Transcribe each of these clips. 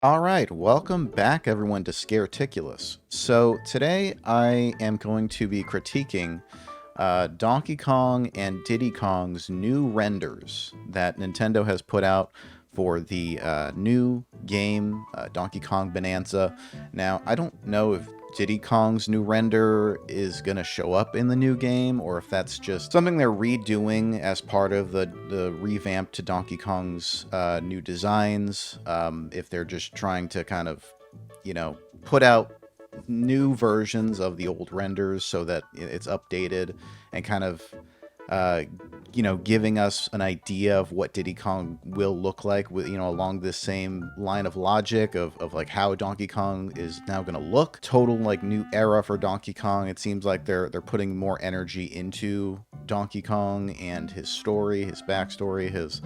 All right, welcome back everyone to Scareticulous. So today I am going to be critiquing Donkey Kong and Diddy Kong's new renders that Nintendo has put out for the new game, Donkey Kong Bonanza. Now, I don't know if Diddy Kong's new render is going to show up in the new game, or if that's just something they're redoing as part of the revamp to Donkey Kong's new designs. If they're just trying to kind of, put out new versions of the old renders so that it's updated and kind of uh, giving us an idea of what Diddy Kong will look like with, along this same line of logic of like how Donkey Kong is now going to look. Total like new era for Donkey Kong. It seems like they're putting more energy into Donkey Kong and his story, his backstory, his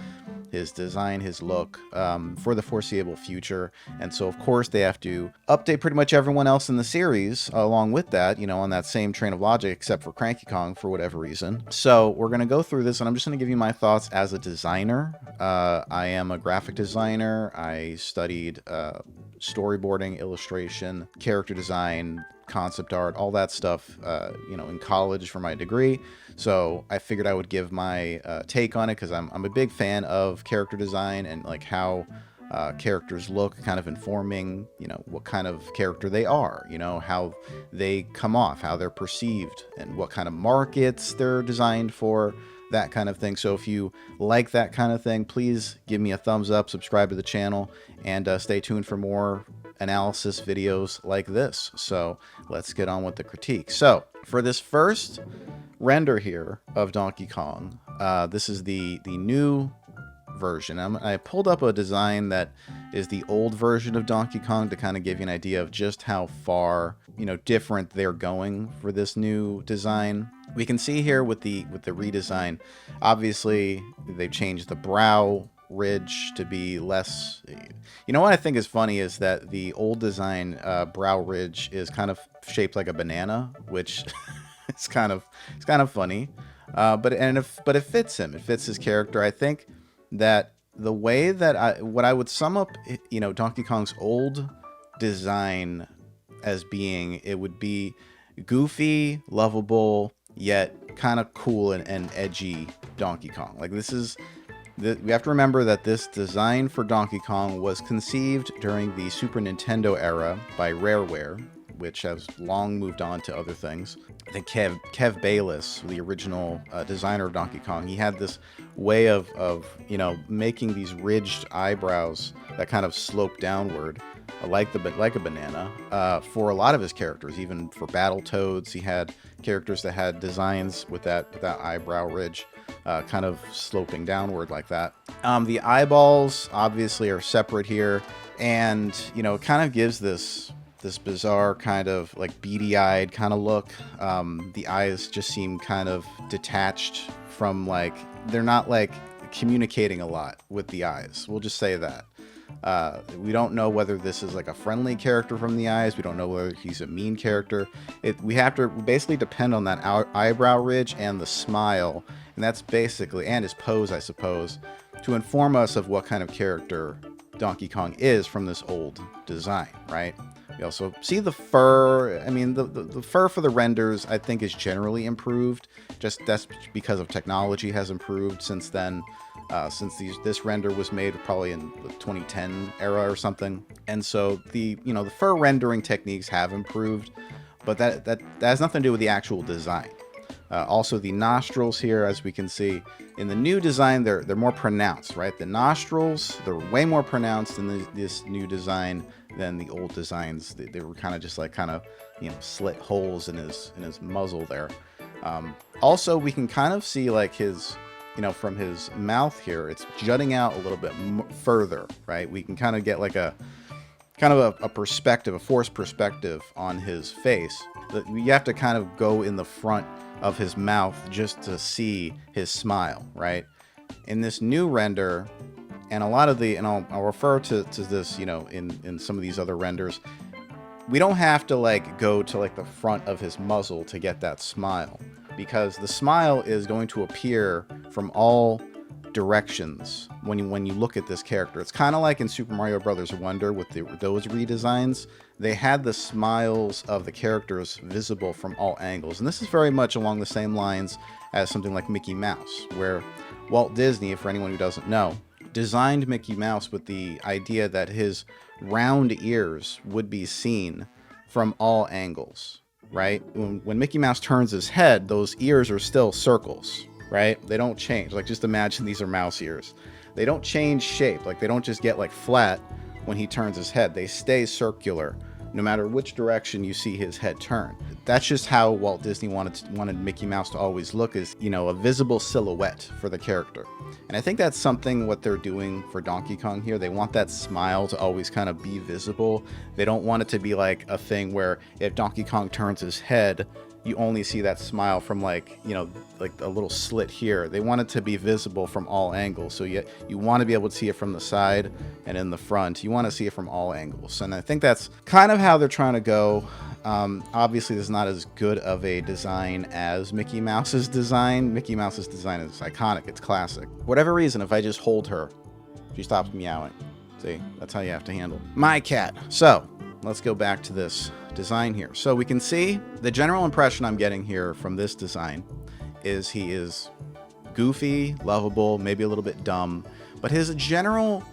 design, his look for the foreseeable future. And so, of course, they have to update pretty much everyone else in the series along with that, on that same train of logic, except for Cranky Kong for whatever reason. So we're going to go through this, and I'm just going to give you my thoughts as a designer. I am a graphic designer. I studied storyboarding, illustration, character design, concept art, all that stuff, in college for my degree. So I figured I would give my take on it because I'm a big fan of character design and like how characters look, kind of informing, what kind of character they are, how they come off, how they're perceived, and what kind of markets they're designed for, that kind of thing. So if you like that kind of thing, please give me a thumbs up, subscribe to the channel, and stay tuned for more analysis videos like this. So let's get on with the critique. So for this first render here of Donkey Kong, this is the new version. I pulled up a design that is the old version of Donkey Kong to kind of give you an idea of just how far different they're going for this new design. We can see here with the redesign, obviously they've changed the brow ridge to be less. What I think is funny is that the old design brow ridge is kind of shaped like a banana, which it's kind of funny. But it fits him. It fits his character. I think that the way that what I would sum up, Donkey Kong's old design as being, it would be goofy, lovable, yet kind of cool and edgy Donkey Kong. Like we have to remember that this design for Donkey Kong was conceived during the Super Nintendo era by Rareware, which has long moved on to other things. I think Kev Bayless, the original designer of Donkey Kong, he had this way of making these ridged eyebrows that kind of slope downward, like a banana, for a lot of his characters. Even for Battletoads, he had characters that had designs with that eyebrow ridge, kind of sloping downward like that. The eyeballs obviously are separate here, and it kind of gives this bizarre kind of like beady-eyed kind of look. The eyes just seem kind of detached from, like, they're not like communicating a lot with the eyes. We'll just say that. We don't know whether this is like a friendly character from the eyes. We don't know whether he's a mean character. We have to basically depend on that eyebrow ridge and the smile, and that's basically, and his pose, I suppose, to inform us of what kind of character Donkey Kong is from this old design, right? We also see the fur. I mean, the fur for the renders, I think, is generally improved. Just that's because of technology has improved since then. Since this render was made probably in the 2010 era or something, and so the fur rendering techniques have improved, but that has nothing to do with the actual design. Also, the nostrils here, as we can see in the new design, they're more pronounced, right? The nostrils, they're way more pronounced in this new design than the old designs. They were kind of just like slit holes in his muzzle there. Also, we can kind of see like his, from his mouth here, it's jutting out a little bit further, right? We can kind of get like a perspective, a forced perspective on his face. You have to kind of go in the front of his mouth just to see his smile, right? In this new render, and a lot of and I'll refer to this, in some of these other renders, we don't have to like go to like the front of his muzzle to get that smile, because the smile is going to appear from all directions when you look at this character. It's kind of like in Super Mario Brothers Wonder with those redesigns. They had the smiles of the characters visible from all angles, and this is very much along the same lines as something like Mickey Mouse, where Walt Disney, for anyone who doesn't know, designed Mickey Mouse with the idea that his round ears would be seen from all angles, right? When Mickey Mouse turns his head, those ears are still circles, right? They don't change. Like, just imagine these are mouse ears. They don't change shape. Like, they don't just get like flat when he turns his head. They stay circular no matter which direction you see his head turn. That's just how Walt Disney wanted Mickey Mouse to always look, as, you know, a visible silhouette for the character. And I think that's something what they're doing for Donkey Kong here. They want that smile to always kind of be visible. They don't want it to be like a thing where if Donkey Kong turns his head, you only see that smile from, like, you know, like a little slit here. They want it to be visible from all angles. So you want to be able to see it from the side and in the front. You want to see it from all angles. And I think that's kind of how they're trying to go. Obviously, this is not as good of a design as Mickey Mouse's design. Mickey Mouse's design is iconic. It's classic. For whatever reason, if I just hold her, she stops meowing. See, that's how you have to handle my cat. So let's go back to this design here. So we can see the general impression I'm getting here from this design is he is goofy, lovable, maybe a little bit dumb, but his general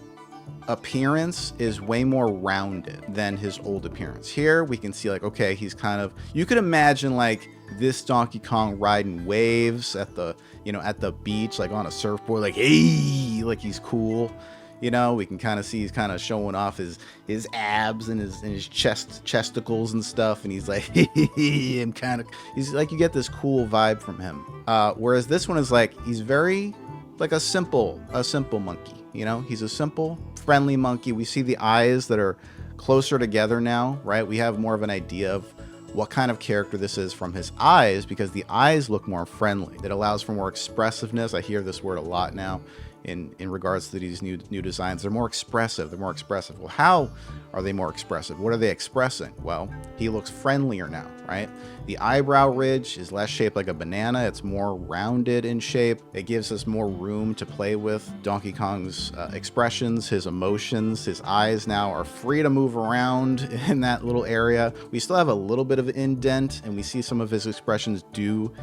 appearance is way more rounded than his old appearance. Here we can see, like, okay, he's kind of, you could imagine like this Donkey Kong riding waves at the, you know, at the beach, like on a surfboard, like, hey, like he's cool. You know, we can kind of see he's kind of showing off his abs and his chesticles and stuff, and he's like, I'm kind of, he's like, you get this cool vibe from him. Whereas this one is like, he's very like a simple monkey. You know, he's a simple, friendly monkey. We see the eyes that are closer together now, right? We have more of an idea of what kind of character this is from his eyes, because the eyes look more friendly. It allows for more expressiveness. I hear this word a lot now in regards to these new designs. They're more expressive. They're more expressive. Well, how are they more expressive? What are they expressing? Well, he looks friendlier now, right? The eyebrow ridge is less shaped like a banana. It's more rounded in shape. It gives us more room to play with Donkey Kong's expressions, his emotions. His eyes now are free to move around in that little area. We still have a little bit of an indent, and we see some of his expressions do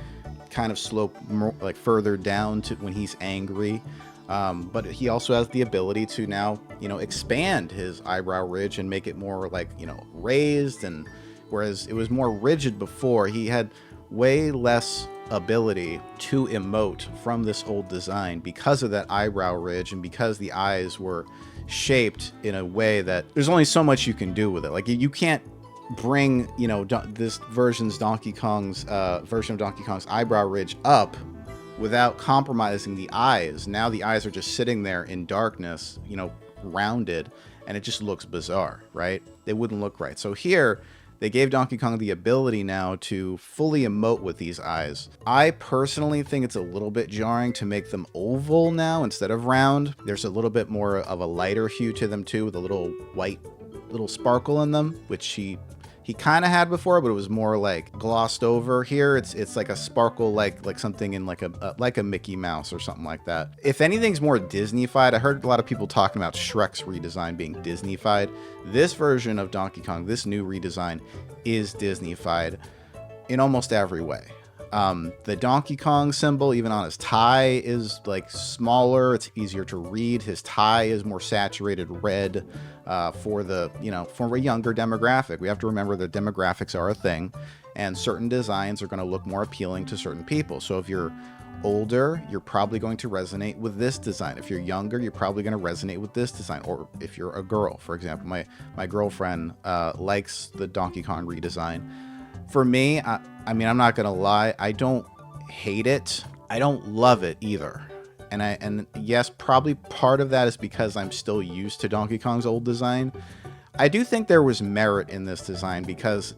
kind of slope more, like further down to when he's angry. But he also has the ability to now, you know, expand his eyebrow ridge and make it more like, you know, raised. And whereas it was more rigid before, he had way less ability to emote from this old design because of that eyebrow ridge, and because the eyes were shaped in a way that there's only so much you can do with it. Like, you can't bring, you know, this version of Donkey Kong's eyebrow ridge up without compromising the eyes. Now the eyes are just sitting there in darkness, you know, rounded, and it just looks bizarre, right? They wouldn't look right. So here, they gave Donkey Kong the ability now to fully emote with these eyes. I personally think it's a little bit jarring to make them oval now instead of round. There's a little bit more of a lighter hue to them too, with a little white little sparkle in them, which he kind of had before, but it was more like glossed over. Here it's like a sparkle, like something in like a Mickey Mouse or something like that. If anything's more Disney-fied, I heard a lot of people talking about Shrek's redesign being Disney-fied. This version of Donkey Kong, this new redesign, is Disney-fied in almost every way. The Donkey Kong symbol, even on his tie, is like smaller. It's easier to read. His tie is more saturated red for the, you know, for a younger demographic. We have to remember that demographics are a thing, and certain designs are going to look more appealing to certain people. So if you're older, you're probably going to resonate with this design. If you're younger, you're probably going to resonate with this design. Or if you're a girl, for example, my girlfriend likes the Donkey Kong redesign. For me, I mean, I'm not gonna lie, I don't hate it. I don't love it either. And yes, probably part of that is because I'm still used to Donkey Kong's old design. I do think there was merit in this design because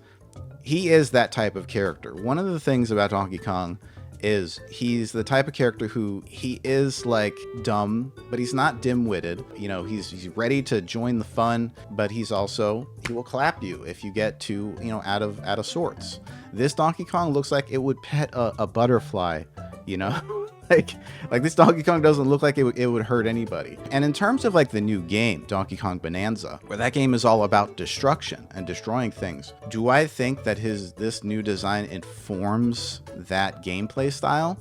he is that type of character. One of the things about Donkey Kong is he's the type of character who he is like dumb, but he's not dim-witted. You know, he's ready to join the fun, but he will clap you if you get too, you know, out of sorts. This Donkey Kong looks like it would pet a butterfly, you know. like like this Donkey Kong doesn't look like it would hurt anybody. And in terms of like the new game, Donkey Kong Bonanza, where that game is all about destruction and destroying things, do I think that this new design informs that gameplay style?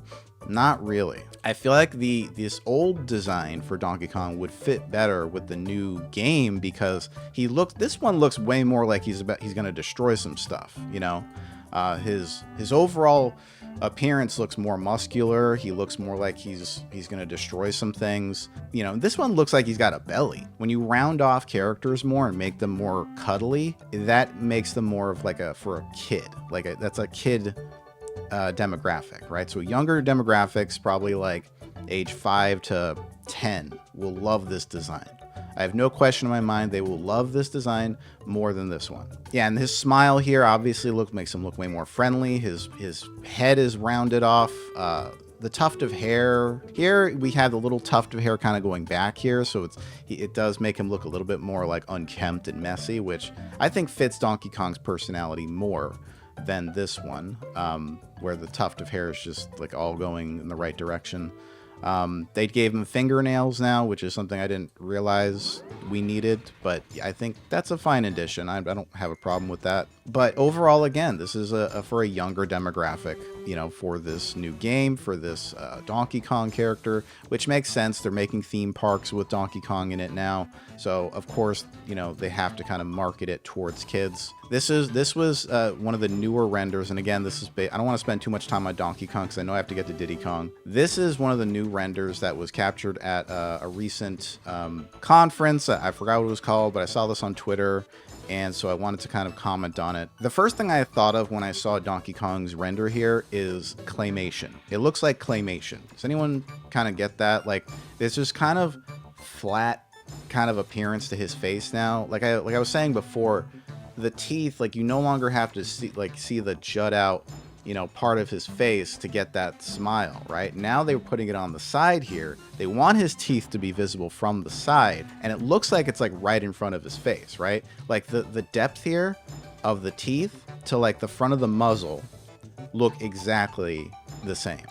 Not really. I feel like this old design for Donkey Kong would fit better with the new game because this one looks way more like he's gonna destroy some stuff, you know? His overall appearance looks more muscular. He looks more like he's gonna destroy some things. You know, this one looks like he's got a belly. When you round off characters more and make them more cuddly, that makes them more of like for a kid. That's a kid demographic, right? So younger demographics, probably like age 5 to 10, will love this design. I have no question in my mind they will love this design more than this one. Yeah, and his smile here obviously makes him look way more friendly. His head is rounded off. The tuft of hair here, we have the little tuft of hair kind of going back here, so it does make him look a little bit more like unkempt and messy, which I think fits Donkey Kong's personality more than this one, where the tuft of hair is just like all going in the right direction. They gave him fingernails now, which is something I didn't realize we needed, but I think that's a fine addition. I don't have a problem with that. But overall, again, this is for a younger demographic, you know, for this new game, for this Donkey Kong character, which makes sense. They're making theme parks with Donkey Kong in it now. So, of course, you know, they have to kind of market it towards kids. This was one of the newer renders, and again, I don't want to spend too much time on Donkey Kong because I know I have to get to Diddy Kong. This is one of the new renders that was captured at a recent conference. I forgot what it was called, but I saw this on Twitter, and so I wanted to kind of comment on it. The first thing I thought of when I saw Donkey Kong's render here is claymation. It looks like claymation. Does anyone kind of get that? Like, there's just kind of flat kind of appearance to his face now. Like I was saying before, the teeth, like, you no longer have to see the jut out, you know, part of his face to get that smile, right? Now they were putting it on the side here. They want his teeth to be visible from the side, and it looks like it's like right in front of his face, right? Like the depth here of the teeth to like the front of the muzzle look exactly the same.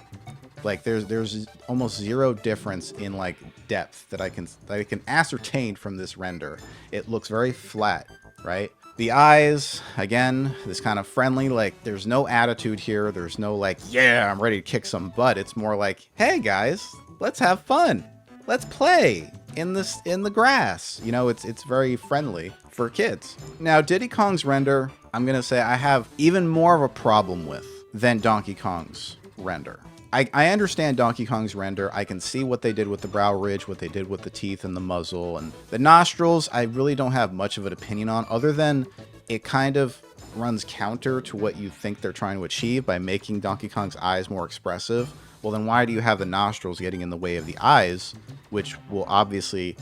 Like there's almost zero difference in like depth that I can ascertain from this render. It looks very flat, right? The eyes, again, this kind of friendly, like there's no attitude here. There's no like, yeah, I'm ready to kick some butt. It's more like, hey guys, let's have fun. Let's play in the grass. You know, it's very friendly for kids. Now, Diddy Kong's render, I'm going to say I have even more of a problem with than Donkey Kong's render. I understand Donkey Kong's render. I can see what they did with the brow ridge, what they did with the teeth and the muzzle, and the nostrils. I really don't have much of an opinion on, other than it kind of runs counter to what you think they're trying to achieve by making Donkey Kong's eyes more expressive. Well, then why do you have the nostrils getting in the way of the eyes, which will obviously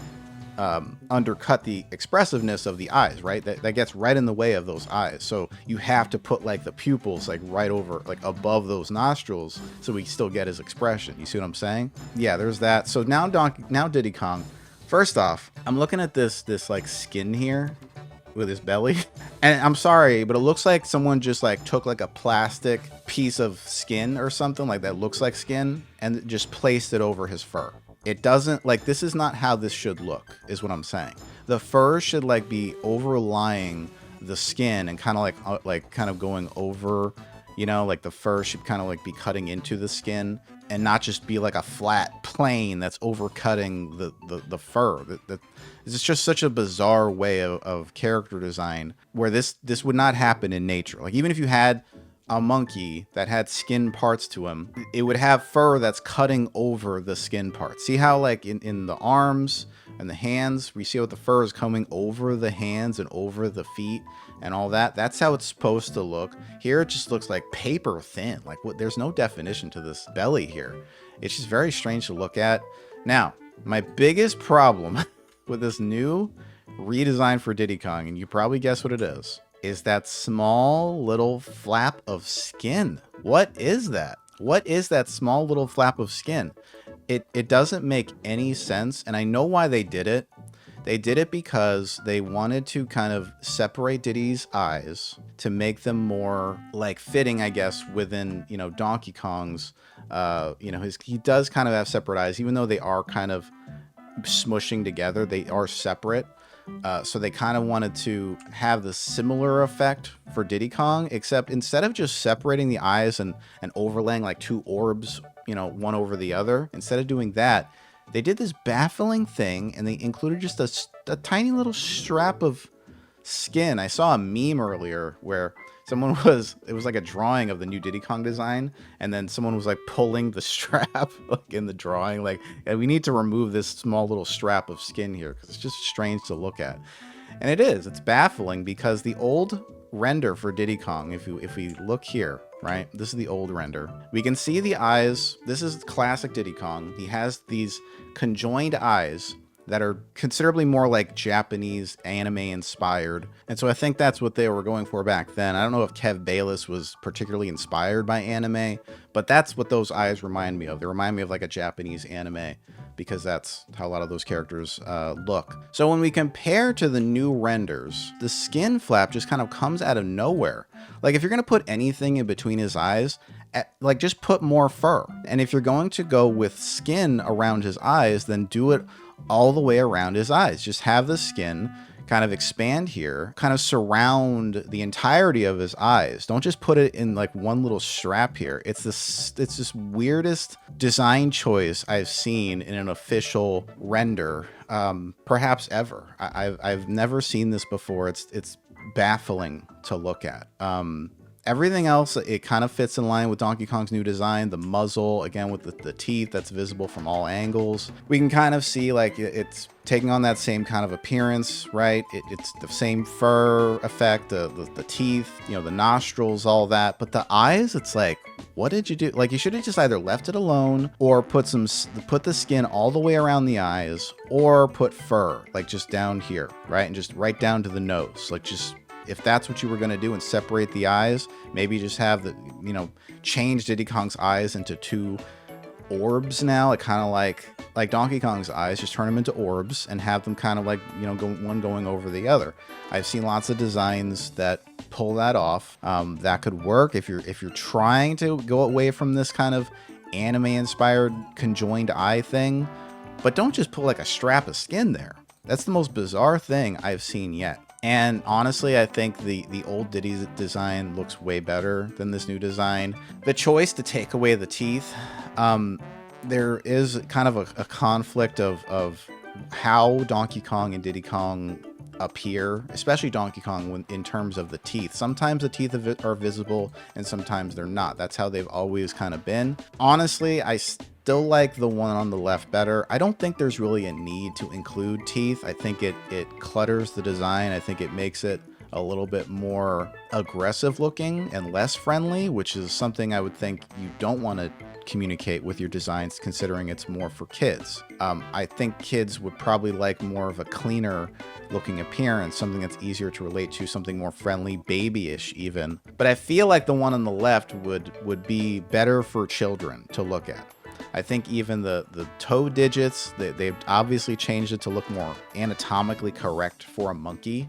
undercut the expressiveness of the eyes, right? That gets right in the way of those eyes. So you have to put like the pupils like right over, like above those nostrils, so we still get his expression. You see what I'm saying? Yeah, there's that. So now Diddy Kong. First off, I'm looking at this like skin here with his belly, and I'm sorry, but it looks like someone just like took like a plastic piece of skin or something like that looks like skin and just placed it over his fur. It doesn't, like, this is not how this should look, is what I'm saying. The fur should like be overlying the skin and kind of like kind of going over, you know, like the fur should kind of like be cutting into the skin and not just be like a flat plane that's overcutting the fur. It's just such a bizarre way of character design where this would not happen in nature. Like, even if you had a monkey that had skin parts to him, it would have fur that's cutting over the skin parts. See how like in the arms and the hands, we see how the fur is coming over the hands and over the feet and all that. That's how it's supposed to look. Here it just looks like paper thin. Like, there's no definition to this belly here. It's just very strange to look at. Now, my biggest problem with this new redesign for Diddy Kong, and you probably guess what it is that small little flap of skin. What is that? What is that small little flap of skin? It doesn't make any sense, and I know why they did it. They did it because they wanted to kind of separate Diddy's eyes to make them more like fitting, I guess, within, you know, Donkey Kong's You know, he does kind of have separate eyes, even though they are kind of smushing together. They are separate. So they kind of wanted to have the similar effect for Diddy Kong, except instead of just separating the eyes and overlaying like two orbs, you know, one over the other, instead of doing that, they did this baffling thing and they included just a tiny little strap of skin. I saw a meme earlier where it was like a drawing of the new Diddy Kong design, and then someone was like pulling the strap like in the drawing, like, yeah, we need to remove this small little strap of skin here because it's just strange to look at. And it's baffling because the old render for Diddy Kong, if we look here, right, this is the old render, we can see the eyes. This is classic Diddy Kong. He has these conjoined eyes that are considerably more like Japanese anime inspired. And so I think that's what they were going for back then. I don't know if Kev Bayless was particularly inspired by anime, but that's what those eyes remind me of. They remind me of like a Japanese anime because that's how a lot of those characters look. So when we compare to the new renders, the skin flap just kind of comes out of nowhere. Like if you're going to put anything in between his eyes, like just put more fur. And if you're going to go with skin around his eyes, then do it all the way around his eyes. Just have the skin kind of expand here, kind of surround the entirety of his eyes. Don't just put it in like one little strap here. It's this weirdest design choice I've seen in an official render, perhaps ever. I've never seen this before. It's baffling to look at. Everything else, it kind of fits in line with Donkey Kong's new design. The muzzle, again, with the teeth that's visible from all angles. We can kind of see like it's taking on that same kind of appearance, right? It's the same fur effect, the teeth, you know, the nostrils, all that. But the eyes, it's like, what did you do? Like you should have just either left it alone or put the skin all the way around the eyes, or put fur like just down here, right? And just right down to the nose, like just, if that's what you were going to do and separate the eyes, maybe just have the, you know, change Diddy Kong's eyes into two orbs now, like kind of like Donkey Kong's eyes, just turn them into orbs and have them kind of like, you know, one going over the other. I've seen lots of designs that pull that off. That could work if you're trying to go away from this kind of anime inspired conjoined eye thing, but don't just put like a strap of skin there. That's the most bizarre thing I've seen yet. And honestly, I think the old Diddy's design looks way better than this new design. The choice to take away the teeth, there is kind of a conflict of how Donkey Kong and Diddy Kong appear, especially Donkey Kong in terms of the teeth. Sometimes the teeth are visible and sometimes they're not. That's how they've always kind of been. Honestly, I still like the one on the left better. I don't think there's really a need to include teeth. I think it clutters the design. I think it makes it a little bit more aggressive looking and less friendly, which is something I would think you don't want to communicate with your designs, considering it's more for kids. I think kids would probably like more of a cleaner looking appearance, something that's easier to relate to, something more friendly, babyish even. But I feel like the one on the left would be better for children to look at. I think even the toe digits, they've obviously changed it to look more anatomically correct for a monkey,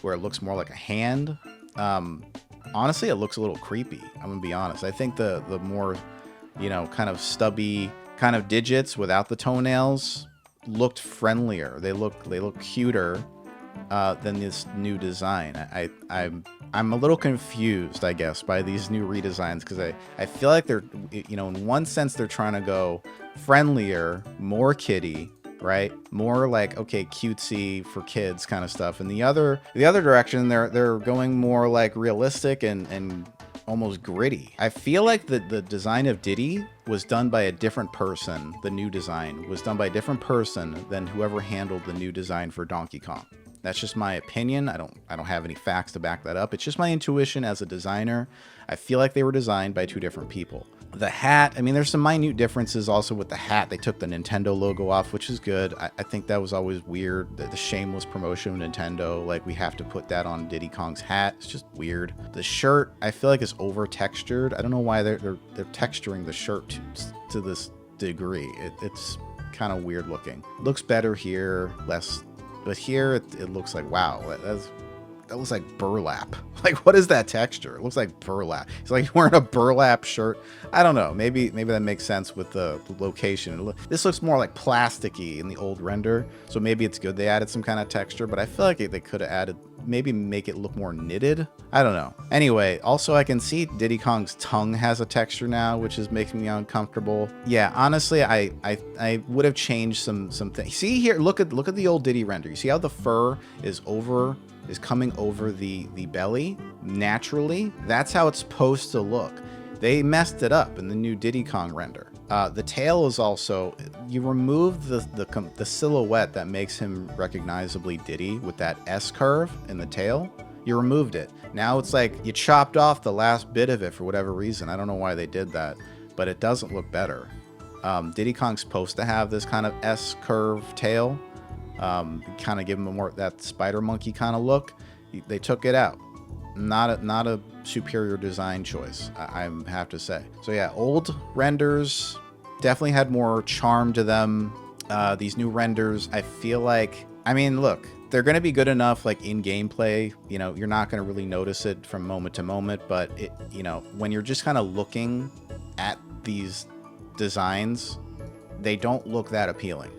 where it looks more like a hand. Honestly, it looks a little creepy, I'm gonna be honest. I think the more, you know, kind of stubby kind of digits without the toenails looked friendlier. They look cuter than this new design. I'm a little confused, I guess, by these new redesigns, because I feel like they're, you know, in one sense they're trying to go friendlier, more kiddie, right? More like, okay, cutesy for kids kind of stuff. And the other direction, they're going more like realistic and almost gritty. I feel like the design of Diddy was done by a different person. The new design was done by a different person than whoever handled the new design for Donkey Kong. That's just my opinion. I don't have any facts to back that up. It's just my intuition as a designer. I feel like they were designed by two different people. The hat, I mean, there's some minute differences also with the hat. They took the Nintendo logo off, which is good. I think that was always weird. The shameless promotion of Nintendo, like we have to put that on Diddy Kong's hat. It's just weird. The shirt, I feel like is over textured. I don't know why they're texturing the shirt to this degree. It's kind of weird looking. Looks better here, less. But here, it looks like, wow, that's that looks like burlap. Like, what is that texture? It looks like burlap. He's like wearing a burlap shirt. I don't know. Maybe that makes sense with the location. This looks more like plasticky in the old render, so maybe it's good they added some kind of texture. But I feel like they could have added, maybe make it look more knitted. I don't know. Anyway, also I can see Diddy Kong's tongue has a texture now, which is making me uncomfortable. Yeah, honestly, I would have changed some things. See here, look at the old Diddy render. You see how the fur is coming over the belly naturally? That's how it's supposed to look. They messed it up in the new Diddy Kong render. The tail is also, you remove the silhouette that makes him recognizably Diddy with that S curve in the tail. You removed it. Now it's like you chopped off the last bit of it for whatever reason. I don't know why they did that, but it doesn't look better. Diddy Kong's supposed to have this kind of S curve tail. Kind of give him a more that spider monkey kind of look. They took it out. Not a superior design choice, I have to say. So yeah, old renders definitely had more charm to them. These new renders, I feel like, I mean, look, they're going to be good enough like in gameplay. You know, you're not going to really notice it from moment to moment, but it, you know, when you're just kind of looking at these designs, they don't look that appealing.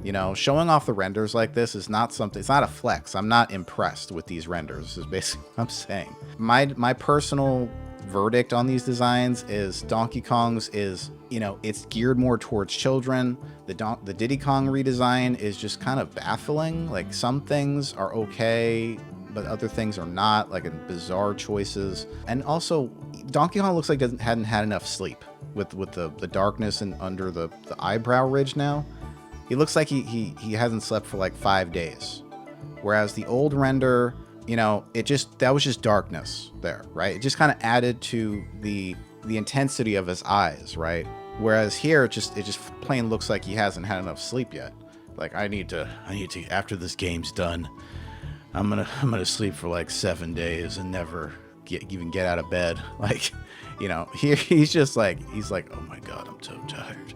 You know, showing off the renders like this is not something, it's not a flex. I'm not impressed with these renders, is basically what I'm saying. My personal verdict on these designs is Donkey Kong's is, you know, it's geared more towards children. The Diddy Kong redesign is just kind of baffling. Like, some things are okay, but other things are not, like bizarre choices. And also, Donkey Kong looks like hadn't had enough sleep with the darkness and under the eyebrow ridge now. He looks like he hasn't slept for like 5 days. Whereas the old render, you know, that was just darkness there, right? It just kind of added to the intensity of his eyes, right? Whereas here, it just plain looks like he hasn't had enough sleep yet. Like, I need to after this game's done, I'm gonna sleep for like 7 days and never even get out of bed. Like, you know, he's like, oh my God, I'm so tired.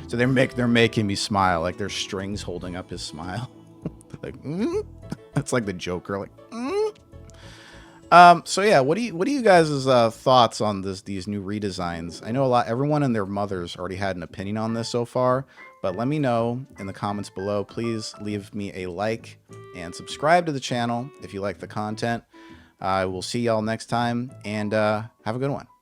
So they're making me smile, like there's strings holding up his smile. Like, That's like the Joker, like. So yeah, what do you guys' thoughts on these new redesigns? I know everyone and their mothers already had an opinion on this so far, but let me know in the comments below. Please leave me a like and subscribe to the channel if you like the content. I will see y'all next time, and have a good one.